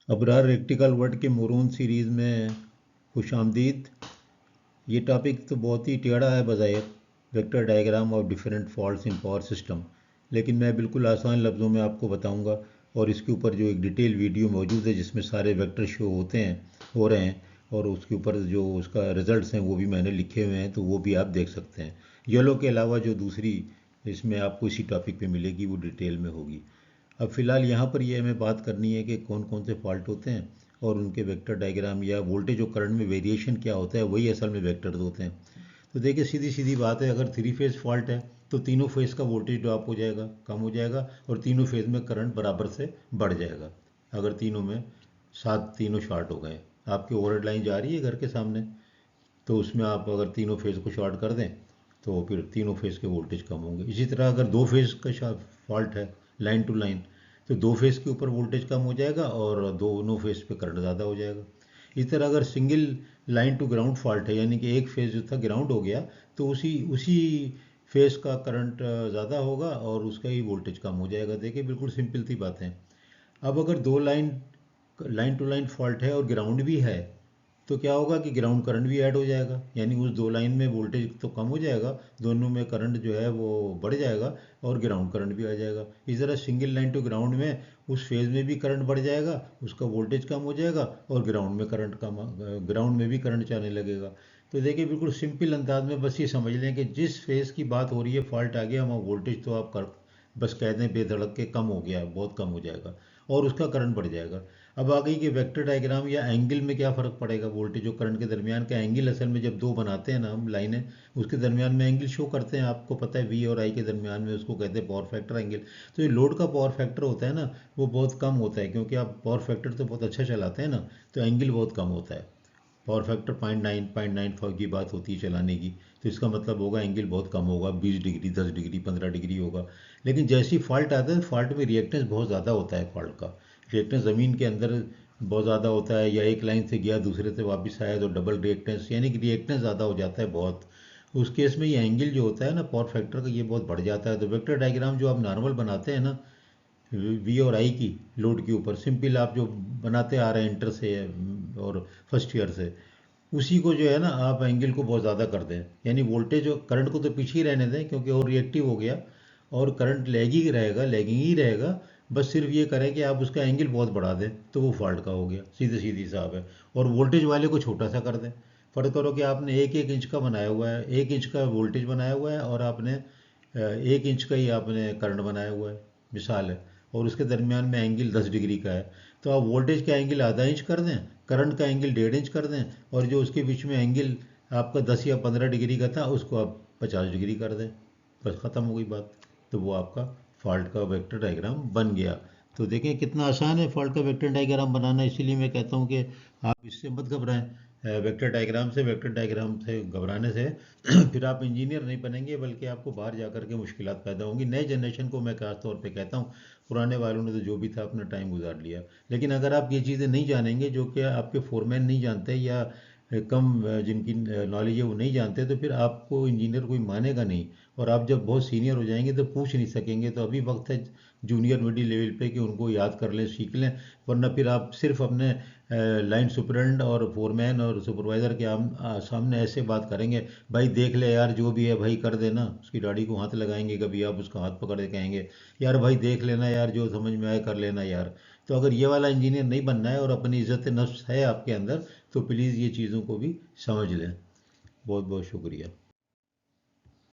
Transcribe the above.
Abrar रेक्टिकल word के मोरून series में खुश आमदीद। ये टॉपिक तो बहुत ही टेढ़ा है बज़ाहिर, vector diagram of different faults in power system, लेकिन मैं बिल्कुल आसान लफ्ज़ों में आपको बताऊंगा और इसके ऊपर जो एक डिटेल वीडियो मौजूद है जिसमें सारे वेक्टर शो हो रहे हैं और उसके ऊपर जो उसका रिजल्ट्स हैं वो भी मैंने लिखे हुए हैं, तो वो भी आप देख सकते हैं। येलो के अलावा जो दूसरी इसमें आपको इसी टॉपिक पे मिलेगी वो डिटेल में होगी। अब फ़िलहाल यहाँ पर ये हमें बात करनी है कि कौन कौन से फॉल्ट होते हैं और उनके वेक्टर डायग्राम या वोल्टेज और करंट में वेरिएशन क्या होता है, वही असल में वेक्टर्स होते हैं। तो देखिए सीधी सीधी बात है, अगर थ्री फेज़ फॉल्ट है तो तीनों फेज़ का वोल्टेज ड्रॉप हो जाएगा, कम हो जाएगा, और तीनों फेज़ में करंट बराबर से बढ़ जाएगा। अगर तीनों में साथ तीनों शॉर्ट हो गए, आपकी ओवरहेड लाइन जा रही है घर के सामने, तो उसमें आप अगर तीनों फेज़ को शॉर्ट कर दें तो फिर तीनों फेज़ के वोल्टेज कम होंगे। इसी तरह अगर दो फेज़ का फॉल्ट है लाइन टू लाइन, तो दो फेज़ के ऊपर वोल्टेज कम हो जाएगा और दोनों फेज़ पे करंट ज़्यादा हो जाएगा। इस तरह अगर single line to ground fault है, यानी कि एक फेज़ जो था ग्राउंड हो गया, तो उसी उसी फेज़ का करंट ज़्यादा होगा और उसका ही वोल्टेज कम हो जाएगा। देखिए बिल्कुल सिंपल सी बात है। अब अगर दो लाइन टू लाइन फॉल्ट है और ग्राउंड भी है, तो क्या होगा कि ग्राउंड करंट भी ऐड हो जाएगा, यानी उस दो लाइन में वोल्टेज तो कम हो जाएगा, दोनों में करंट जो है वो बढ़ जाएगा और ग्राउंड करंट भी आ जाएगा। इस तरह सिंगल लाइन टू ग्राउंड में उस फेज़ में भी करंट बढ़ जाएगा, उसका वोल्टेज कम हो जाएगा और ग्राउंड में भी करंट जाने लगेगा। तो देखिए बिल्कुल सिंपल अंदाज में बस ये समझ लें कि जिस फेज़ की बात हो रही है फॉल्ट आ गया, वहाँ वोल्टेज तो आप कर बस कह दें बेधड़क के कम हो गया, बहुत कम हो जाएगा और उसका करंट बढ़ जाएगा। अब आ गई कि वेक्टर डायग्राम या एंगल में क्या फ़र्क पड़ेगा वोल्टेज और करंट के दरमियान का। एंगल असल में जब दो बनाते हैं ना हम लाइनें, उसके दरमियान में एंगल शो करते हैं, आपको पता है वी और आई के दरमियान में, उसको कहते हैं पावर फैक्टर एंगल। तो ये लोड का पावर फैक्टर होता है ना, वो बहुत कम होता है, क्योंकि आप पावर फैक्टर तो बहुत अच्छा चलाते हैं ना, तो एंगल बहुत कम होता है। पावर फैक्टर 0.95 की बात होती है चलाने की, तो इसका मतलब होगा एंगल बहुत कम होगा, 20 डिग्री, 10 डिग्री, 15 डिग्री होगा। लेकिन जैसी फॉल्ट आता है, फॉल्ट में रिएक्टेंस बहुत ज़्यादा होता है, फॉल्ट का रिएक्टेंस ज़मीन के अंदर बहुत ज़्यादा होता है, या एक लाइन से गया दूसरे से वापस आया तो डबल रिएक्टेंस, यानी कि रिएक्टेंस ज़्यादा हो जाता है बहुत। उस केस में ये एंगल जो होता है ना पावर फैक्टर का, ये बहुत बढ़ जाता है। तो वेक्टर डायग्राम जो आप नॉर्मल बनाते हैं ना वी और आई की लोड के ऊपर, सिंपल आप जो बनाते आ रहे हैं इंटर से और फर्स्ट ईयर से, उसी को जो है ना आप एंगल को बहुत ज़्यादा कर दें, यानी वोल्टेज और करंट को तो पीछे ही रहने दें क्योंकि और रिएक्टिव हो गया, और करंट लैगिंग ही रहेगा। बस सिर्फ ये करें कि आप उसका एंगल बहुत बढ़ा दें तो वो फॉल्ट का हो गया, सीधे सीधी हिसाब है। और वोल्टेज वाले को छोटा सा कर दें। फ़र्क करो कि आपने एक एक इंच का बनाया हुआ है, 1 इंच का वोल्टेज बनाया हुआ है और आपने 1 इंच का ही आपने करंट बनाया हुआ है, मिसाल है, और उसके दरमियान में एंगल 10 डिग्री का है। तो आप वोल्टेज का एंगल आधा इंच कर दें, करंट का एंगल 1.5 इंच कर दें, और जो उसके बीच में एंगल आपका 10 या 15 डिग्री का था उसको आप 50 डिग्री कर दें, बस ख़त्म हो गई बात। तो वो आपका फॉल्ट का वेक्टर डायग्राम बन गया। तो देखें कितना आसान है फॉल्ट का वेक्टर डायग्राम बनाना, इसीलिए मैं कहता हूँ कि आप इससे मत घबराएं। वेक्टर डायग्राम से घबराने से फिर आप इंजीनियर नहीं बनेंगे, बल्कि आपको बाहर जा कर के मुश्किलात पैदा होंगी। नए जनरेशन को मैं खास तौर पे कहता हूँ, पुराने वालों ने तो जो भी था अपना टाइम गुजार लिया। लेकिन अगर आप ये चीज़ें नहीं जानेंगे, जो कि आपके फोरमैन नहीं जानते या कम जिनकी नॉलेज है वो नहीं जानते, तो फिर आपको इंजीनियर कोई मानेगा नहीं, और आप जब बहुत सीनियर हो जाएंगे तो पूछ नहीं सकेंगे। तो अभी वक्त है जूनियर मिडिल लेवल पे कि उनको याद कर लें, सीख लें, वरना फिर आप सिर्फ अपने लाइन सुपरिटेंडेंट और फोरमैन और सुपरवाइज़र के सामने ऐसे बात करेंगे, भाई देख ले यार जो भी है भाई कर देना, उसकी दाढ़ी को हाथ लगाएंगे, कभी आप उसका हाथ पकड़ के कहेंगे यार भाई देख लेना यार, जो समझ में आए कर लेना यार। तो अगर ये वाला इंजीनियर नहीं बनना है और अपनी इज़्ज़त नफ्स है आपके अंदर, तो प्लीज़ ये चीज़ों को भी समझ लें। बहुत बहुत शुक्रिया।